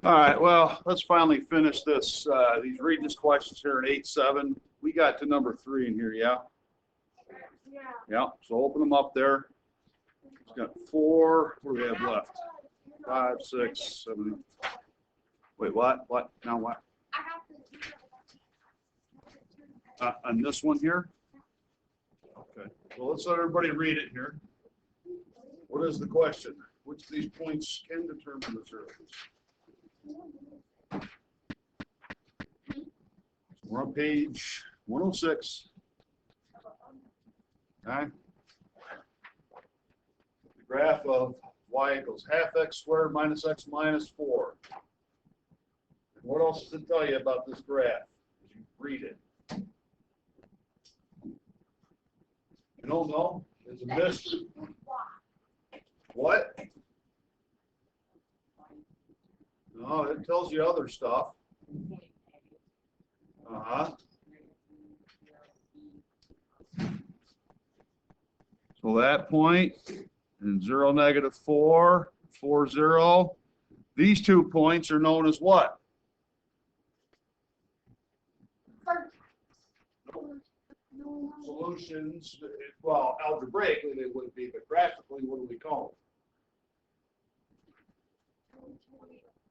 All right, well, let's finally finish this, these Regis questions here in 8-7. We got to number 3 in here, yeah? Yeah. Yeah, so open them up there. It's got 4, what do we have left? 5, 6, 7. Wait, what? What? Now what? I have to. On this one here? Okay, well, let's let everybody read it here. What is the question? Which of these points can determine the zeros? We're on page 106. Okay. The graph of y equals half x squared minus x minus 4. And what else does it tell you about this graph as you read it? You don't know? There's a mystery. What? No, it tells you other stuff. Uh-huh. So that point, and 0, -4, 4, 0. These 2 points are known as what? Solutions. Well, algebraically they would be, but graphically, what do we call them?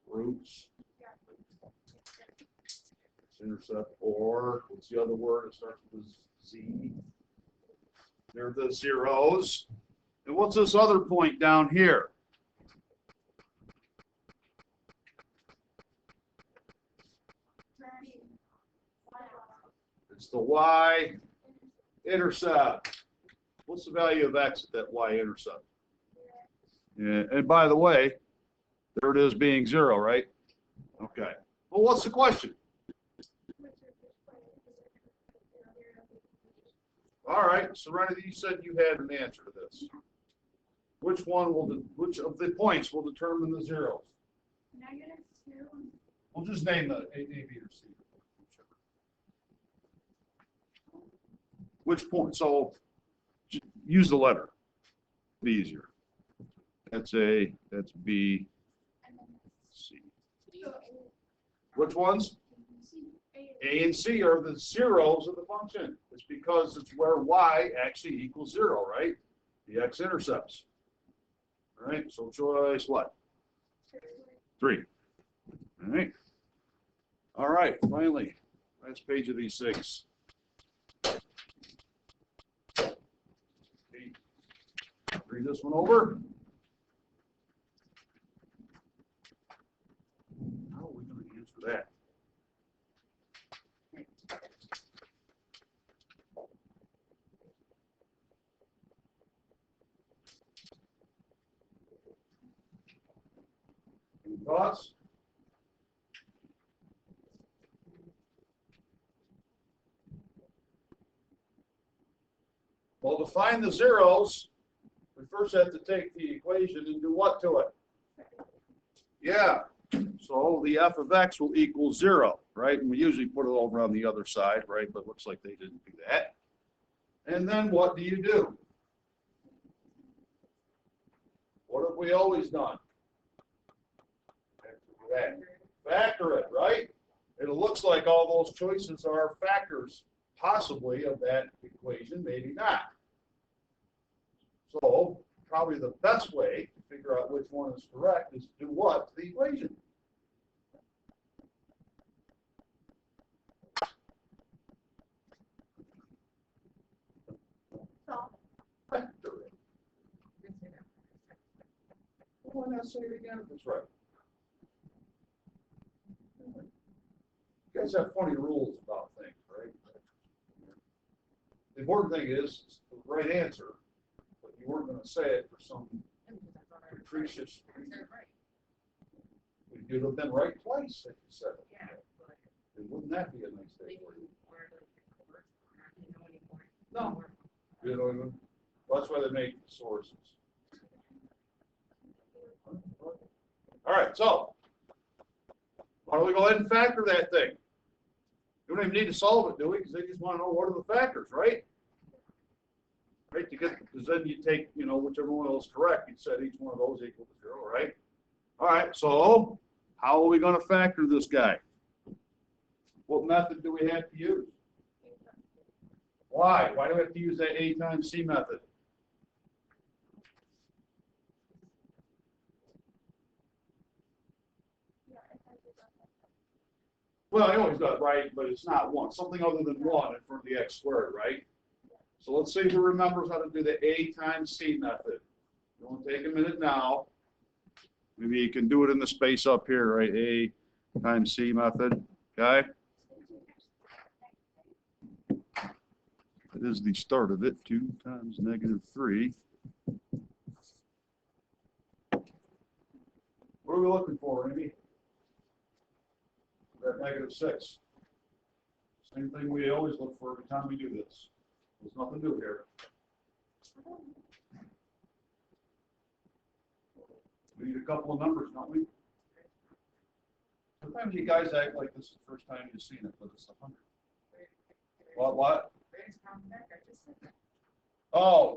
Roots. Intercept, or what's the other word? It starts with Z. They're the zeros. And what's this other point down here? It's the y-intercept. What's the value of x at that y-intercept? Yeah, and by the way, there it is being 0, right? Okay. Well, what's the question? All right, Serenity, you said you had an answer to this. Which of the points will determine the zeros? -2. We'll just name the A, B, or C. Which point? So use the letter. Be easier. That's A, that's B, C. Which ones? A and C are the zeros of the function. It's because it's where y actually equals 0, right? The x-intercepts. All right, so choice what? 3. All right. All right, finally, last page of these 6. Okay. Read this one over. How are we going to answer that? Any thoughts? Well, to find the zeros, we first have to take the equation and do what to it? Yeah. So the f of x will equal 0, right? And we usually put it over on the other side, right? But it looks like they didn't do that. And then what do you do? What have we always done? Factor it, right? And it looks like all those choices are factors, possibly, of that equation, maybe not. So probably the best way to figure out which one is correct is to do what to the equation? Factor it. Why not say it again if it's right? You guys have funny rules about things, right? The important thing is the right answer, but you weren't going to say it for some capricious reason. You'd have been right twice if you said it. Yeah. Wouldn't that be a nice day for you? No. You know, well, that's why they make sources. All right, so why don't we go ahead and factor that thing? You don't even need to solve it, do we? Because they just want to know what are the factors, right? Right, because then you take, whichever one of those correct, you set each one of those equal to 0, right? All right, so How are we gonna factor this guy? What method do we have to use? Why? Why do we have to use that A times C method? Well, I always got it right, but it's not one. Something other than one in front of the x squared, right? So let's see who remembers how to do the A times C method. It won't take a minute now. Maybe you can do it in the space up here, right? A times C method, okay? It is the start of it, 2 times -3. What are we looking for, Amy? That -6. Same thing we always look for every time we do this. There's nothing new here. We need a couple of numbers, don't we? Sometimes you guys act like this is the first time you've seen it, but it's 100. What? Oh,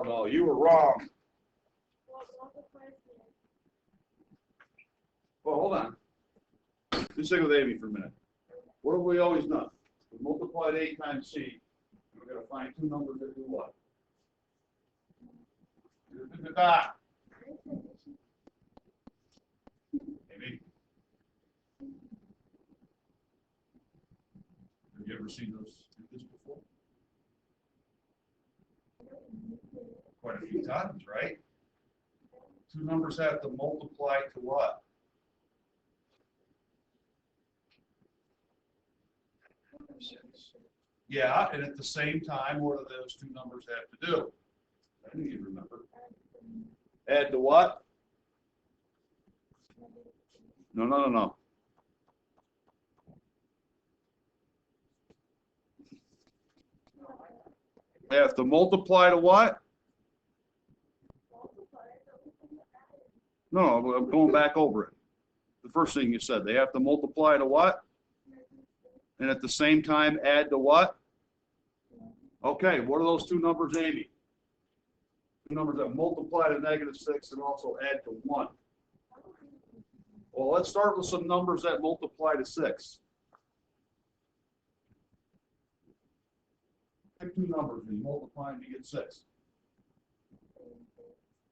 no, you were wrong. Well, hold on. Just stick with Amy for a minute. What have we always done? We multiplied A times C. We're going to find two numbers that do what? Amy? Have you ever seen those do this before? Quite a few times, right? Two numbers have to multiply to what? Yeah, and at the same time, what do those two numbers have to do? I knew you'd remember. Add to what? No. They have to multiply to what? No, I'm going back over it. The first thing you said, they have to multiply to what? And at the same time, add to what? Okay, what are those two numbers, Amy? Two numbers that multiply to -6 and also add to 1. Well, let's start with some numbers that multiply to 6. Pick two numbers and multiply and you get 6.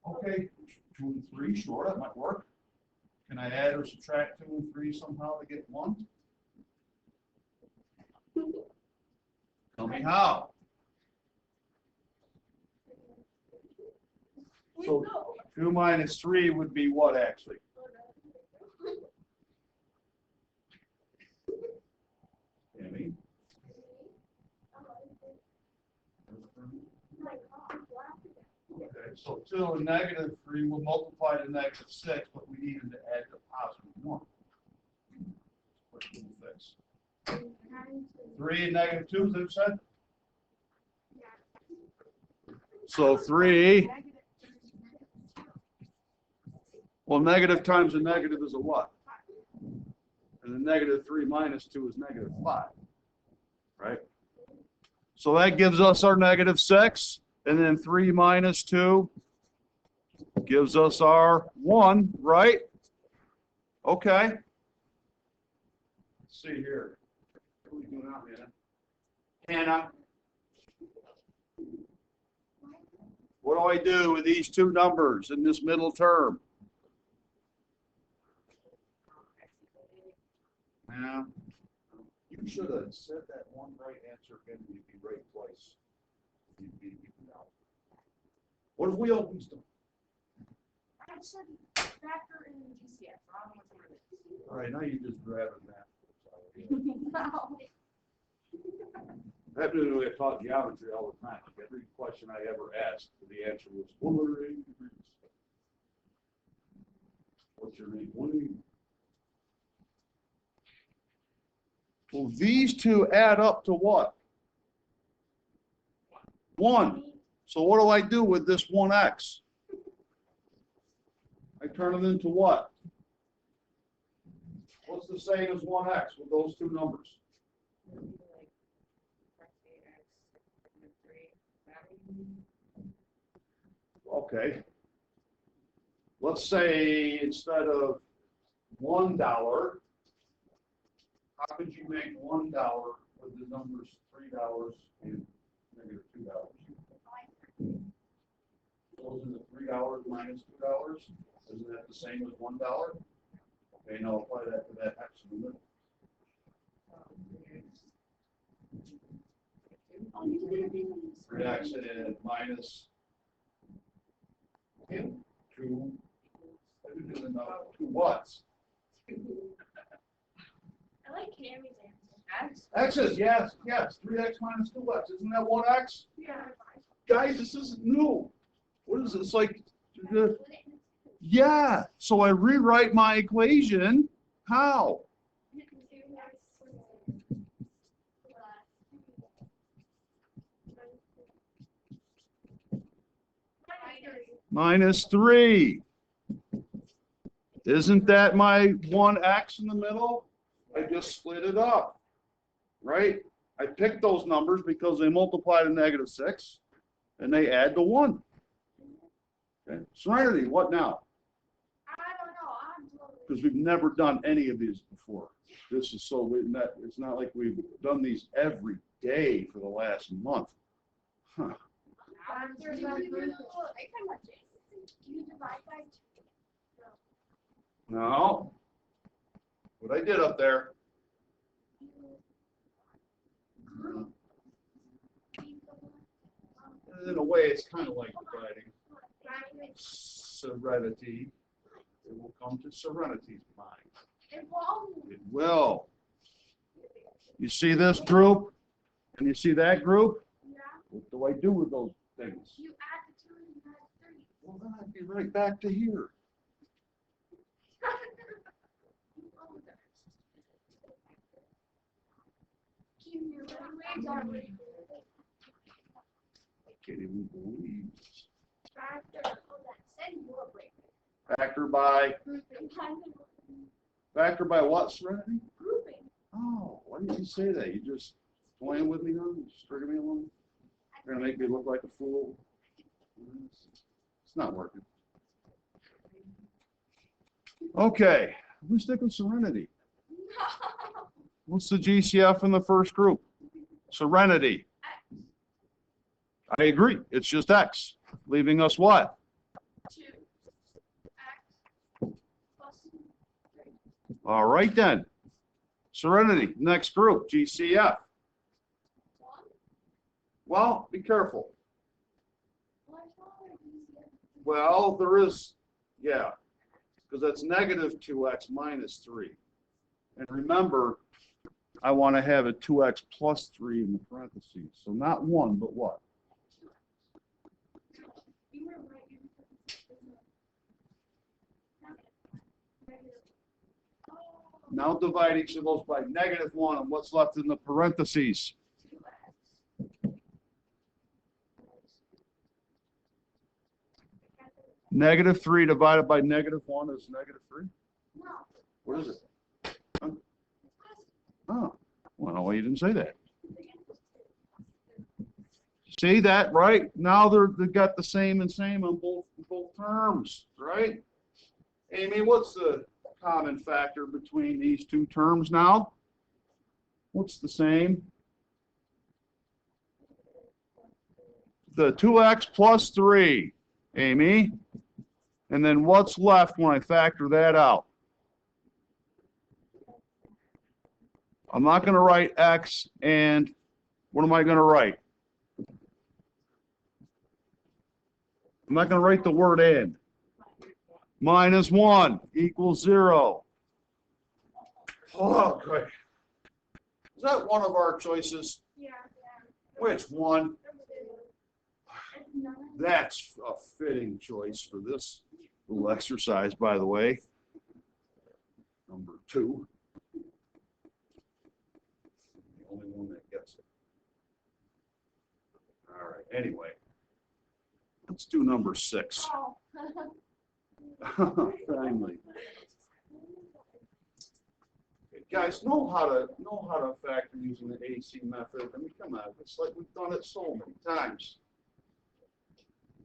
Okay, 2 and 3, sure, that might work. Can I add or subtract 2 and 3 somehow to get 1? Tell me how. So 2 minus 3 would be what, actually? Amy? Okay, so 2 and -3 will multiply to -6, but we needed to add the +1. What do we fix? 3 and -2, is that what you said? So 3. Well, negative times a negative is a what? And the -3 minus 2 is -5. Right? So that gives us our -6. And then 3 minus 2 gives us our 1, right? Okay. Let's see here. What are we doing out, man? Hannah? What do I do with these two numbers in this middle term? Yeah. You should have said that one right answer again. You'd be right twice. You'd be out. What have we always done? I said factor in GCF. So I don't know what it is. All right, now you just grabbing that. Wow. That dude we taught geometry all the time. Every question I ever asked, the answer was 180 degrees. What's your name? 180. Well, these two add up to what? 1. So what do I do with this 1x? I turn it into what? What's the same as 1x with those two numbers? Okay. let's say instead of $1, how could you make $1 with the numbers $3 and -$2? So isn't it $3 minus $2? Isn't that the same as $1? Okay, now apply that to that X in the middle. 3x and minus 2. 2 what? I like Cammy's answer. X's, yes, 3x minus 2x. Isn't that 1x? Yeah. Guys, this isn't new. What is this like? Yeah, so I rewrite my equation. How? Minus 3. Isn't that my 1x in the middle? I just split it up, right? I picked those numbers because they multiply to -6, and they add to 1. Okay. Serenity, what now? I don't know. I'm totally. Because we've never done any of these before. This is so it's not like we've done these every day for the last month. Huh. Do you divide by 2? No. What I did up there. In a way, it's kind of like dividing. Serenity. It will come to Serenity's mind. It won't. It will. You see this group? And you see that group? Yeah. What do I do with those things? You add the 2 and you add 3. Well, then I'd be right back to here. I can't even believe this. Factor by what, Serenity? Grouping. Oh, why didn't you say that? You just playing with me now? You stringing me along? You're gonna make me look like a fool? It's not working. Okay, we stick with Serenity. What's the GCF in the first group? Serenity. I agree. It's just X, leaving us what? 2. X plus 3. All right then. Serenity, next group, GCF. 1. Well, be careful. Well, I thought it was easier. Well, there is, yeah, because that's -2x minus 3. And remember, I want to have a 2x plus 3 in the parentheses. So not 1, but what? You were right. Now divide each of those by -1, and what's left in the parentheses? -3 divided by -1 is -3? No. What is it? Huh? Oh, well, you didn't say that. See that, right? Now they've got the same and same on both terms, right? Amy, what's the common factor between these two terms now? What's the same? The 2x plus 3, Amy. And then what's left when I factor that out? I'm not going to write x, and what am I going to write? I'm not going to write the word and. -1 equals 0. Oh, great. Is that one of our choices? Yeah. Which one? It's 9. That's a fitting choice for this little exercise, by the way. Number 2. The only one that gets it. All right, anyway. Let's do number 6. Oh. Finally. Okay, guys, know how to factor using the AC method. I mean, come on, it's like we've done it so many times.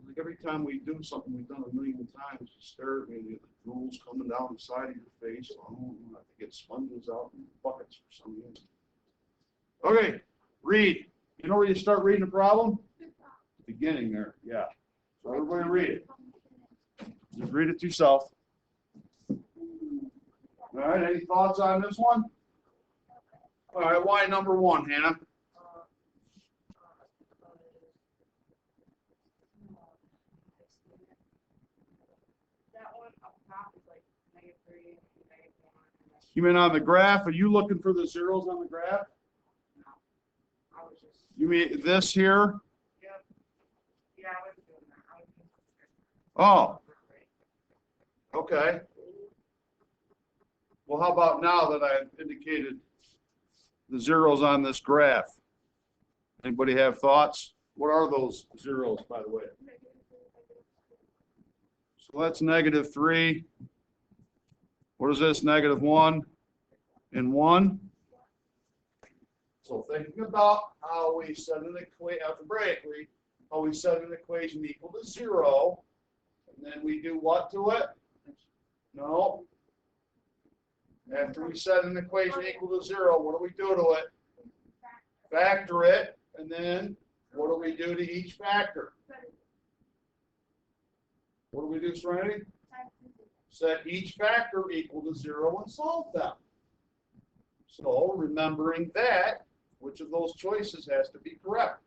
Like every time we do something we've done a million times, you stare at me, the drool's coming down the side of your face. Oh, I have to get sponges out in buckets for some reason. Okay, read. You know where you start reading the problem? Beginning there, yeah. So everybody read it. Just read it yourself. All right, any thoughts on this one? All right, why number one, Hannah? That one up top is like -3, -1. You mean on the graph? Are you looking for the zeros on the graph? No, I was just. You mean this here? Yep. Yeah, I was doing that. I was doing Oh, okay. Well, how about now that I've indicated the zeros on this graph? Anybody have thoughts? What are those zeros, by the way? So that's -3. What is this? -1 and 1. So thinking about how we set an equation algebraically, how we set an equation equal to 0, and then we do what to it? No. After we set an equation equal to 0, what do we do to it? Factor it, and then what do we do to each factor? What do we do, Serenity? Set each factor equal to 0 and solve them. So remembering that, which of those choices has to be correct?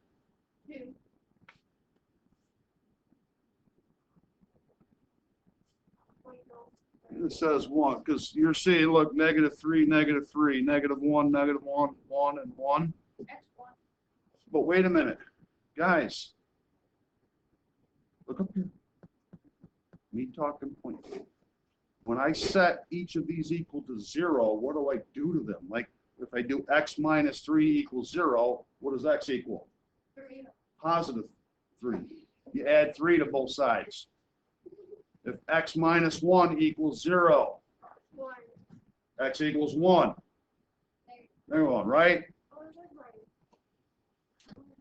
It says 1, because you're seeing, look, -3, -3, -1, -1, 1, and 1. But wait a minute. Guys, look up here. Me talking point. When I set each of these equal to 0, what do I do to them? Like, if I do x minus 3 equals 0, what does x equal? 3. Positive 3. You add 3 to both sides. If x minus 1 equals 0, 1. x equals 1. There you go, right?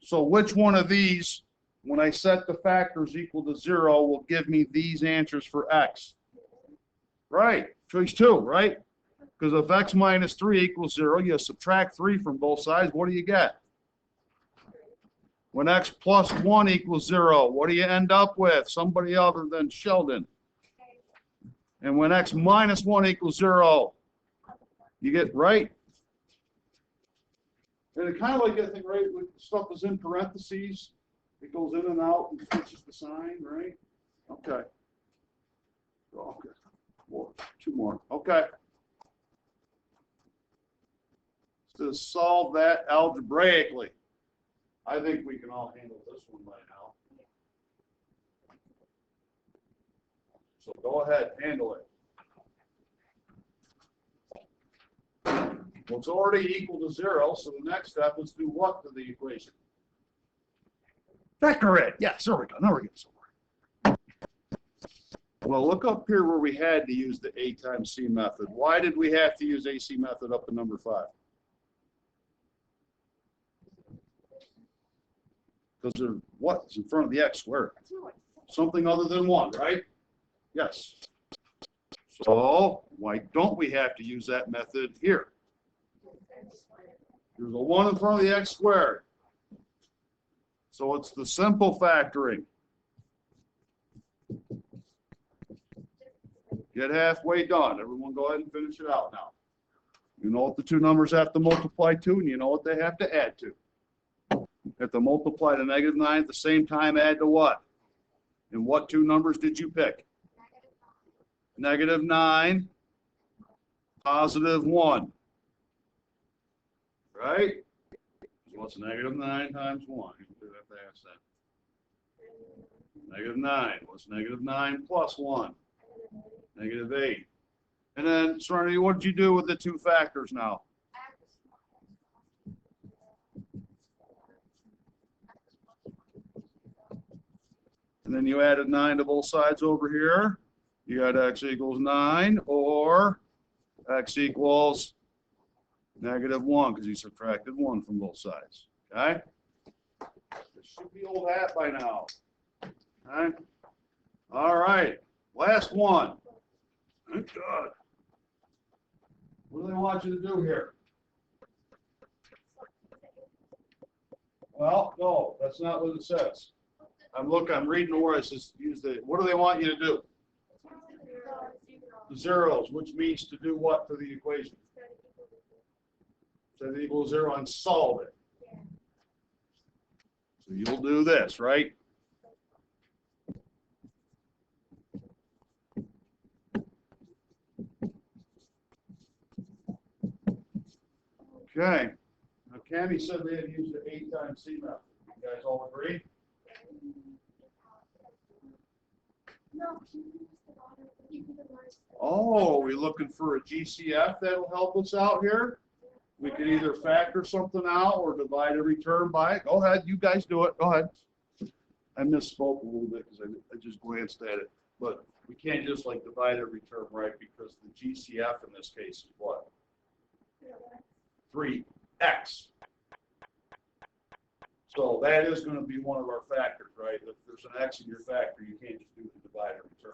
So which one of these, when I set the factors equal to 0, will give me these answers for x? Right, choice 2, right? Because if x minus 3 equals 0, you subtract 3 from both sides, what do you get? When x plus 1 equals 0, what do you end up with? Somebody other than Sheldon. And when x minus 1 equals 0, you get right. And it kind of like, I think, right, when stuff is in parentheses, it goes in and out and switches the sign, right? Okay. Okay. More, 2 more. Okay. To solve that algebraically. I think we can all handle this one by now. So go ahead, handle it. Well, it's already equal to 0, so the next step is do what to the equation? Factor it. Yes, there we go. Now we're getting somewhere. Well, look up here where we had to use the A times C method. Why did we have to use AC method up to number 5? Because of what's in front of the x squared? Something other than 1, right? Yes. So why don't we have to use that method here? There's a 1 in front of the x squared. So it's the simple factoring. Get halfway done. Everyone go ahead and finish it out now. You know what the 2 numbers have to multiply to, and you know what they have to add to. Have to multiply to -9 at the same time, add to what? And what 2 numbers did you pick? -9, +1. Right? What's -9 times 1? You can do that fast then. -9. What's -9 plus 1? -8. And then, Serenity, what did you do with the 2 factors now? And then you added 9 to both sides over here. You got x equals 9, or x equals -1, because you subtracted 1 from both sides. Okay? This should be old hat by now. right? All right, last one. Thank God. What do they want you to do here? Well, no, that's not what it says. I'm reading where it says use the, what do they want you to do? The zeros, which means to do what to the equation? Set it equal to 0 and solve it. So you'll do this, right? Okay. Now, Cammy said they had used the 8 times C method. You guys all agree? Oh, we're looking for a GCF that'll help us out here? We can either factor something out or divide every term by it. Go ahead, you guys do it. Go ahead. I misspoke a little bit because I just glanced at it. But we can't just like divide every term, right? Because the GCF in this case is what? 3x. So that is going to be one of our factors, right? If there's an x in your factor, you can't just do the divide every term.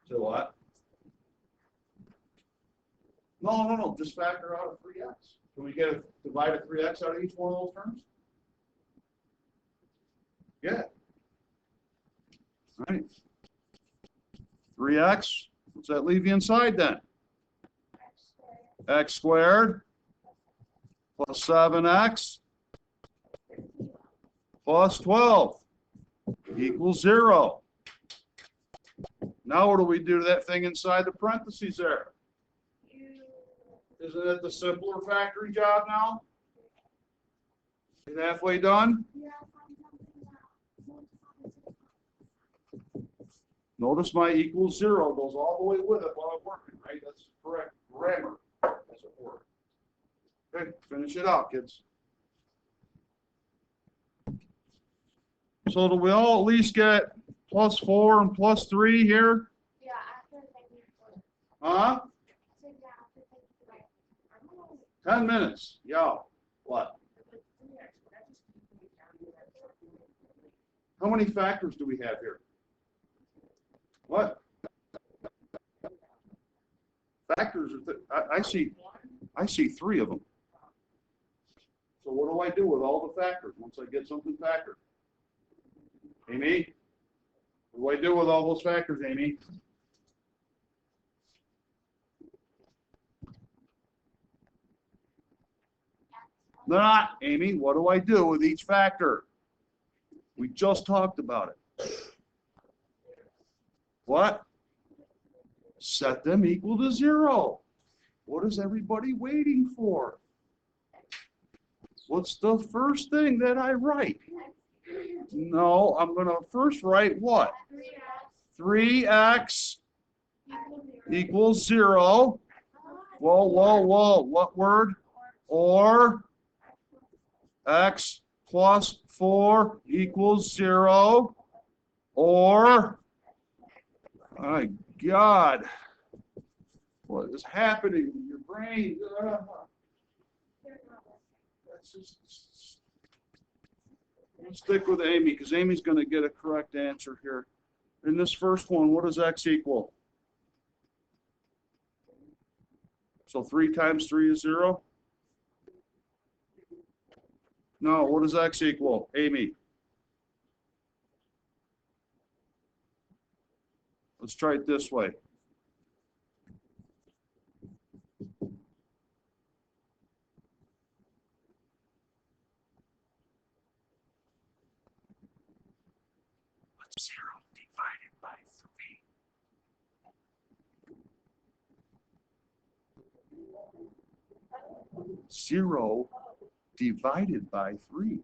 So what? No. Just factor out a 3x. Can we get a divide a 3x out of each one of those terms? Yeah. All right. 3x. What's that leave you inside then? X squared plus 7x plus 12 equals 0. Now what do we do to that thing inside the parentheses there? Isn't it the simpler factoring job now? Is it halfway done? Notice my equals 0 goes all the way with it while I'm working, right? That's correct grammar as it were. Okay, finish it out, kids. So do we all at least get plus 4 and plus 3 here? Yeah, after taking it. Huh? So yeah, after taking it. 10 minutes. Yeah. What? How many factors do we have here? What? Factors are I see 3 of them. So what do I do with all the factors once I get something factored? Amy? What do I do with all those factors, Amy? They're not, Amy. What do I do with each factor? We just talked about it. What? Set them equal to 0. What is everybody waiting for? What's the first thing that I write? No, I'm going to first write what? 3x equals 0. Whoa. What word? Or x plus 4 equals 0. Or, my God, what is happening in your brain? Let's stick with Amy because Amy's going to get a correct answer here. In this first one, what does x equal? So 3 times 3 is 0? No, what does x equal? Amy. Let's try it this way. What's 0 divided by 3? 0 divided by 3.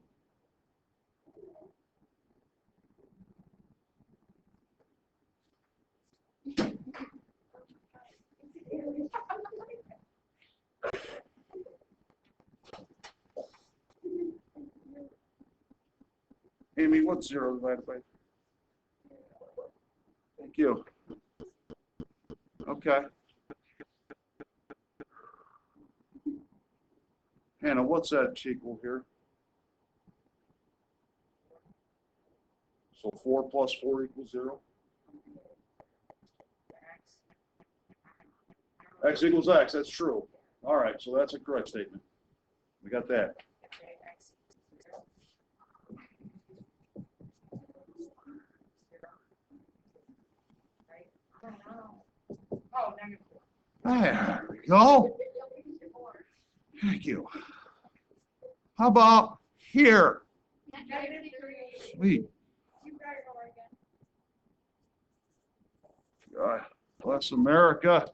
Amy, what's 0 divided by 3? Thank you. Okay. Hannah, what's that equal here? So 4 plus 4 equals 0. X equals X, that's true. All right, so that's a correct statement. We got that. Okay, X equals 0. Right? I don't know. Oh, negative 4. There we go. Thank you. How about here? Negative 3. Sweet. You guys are like it. God bless America.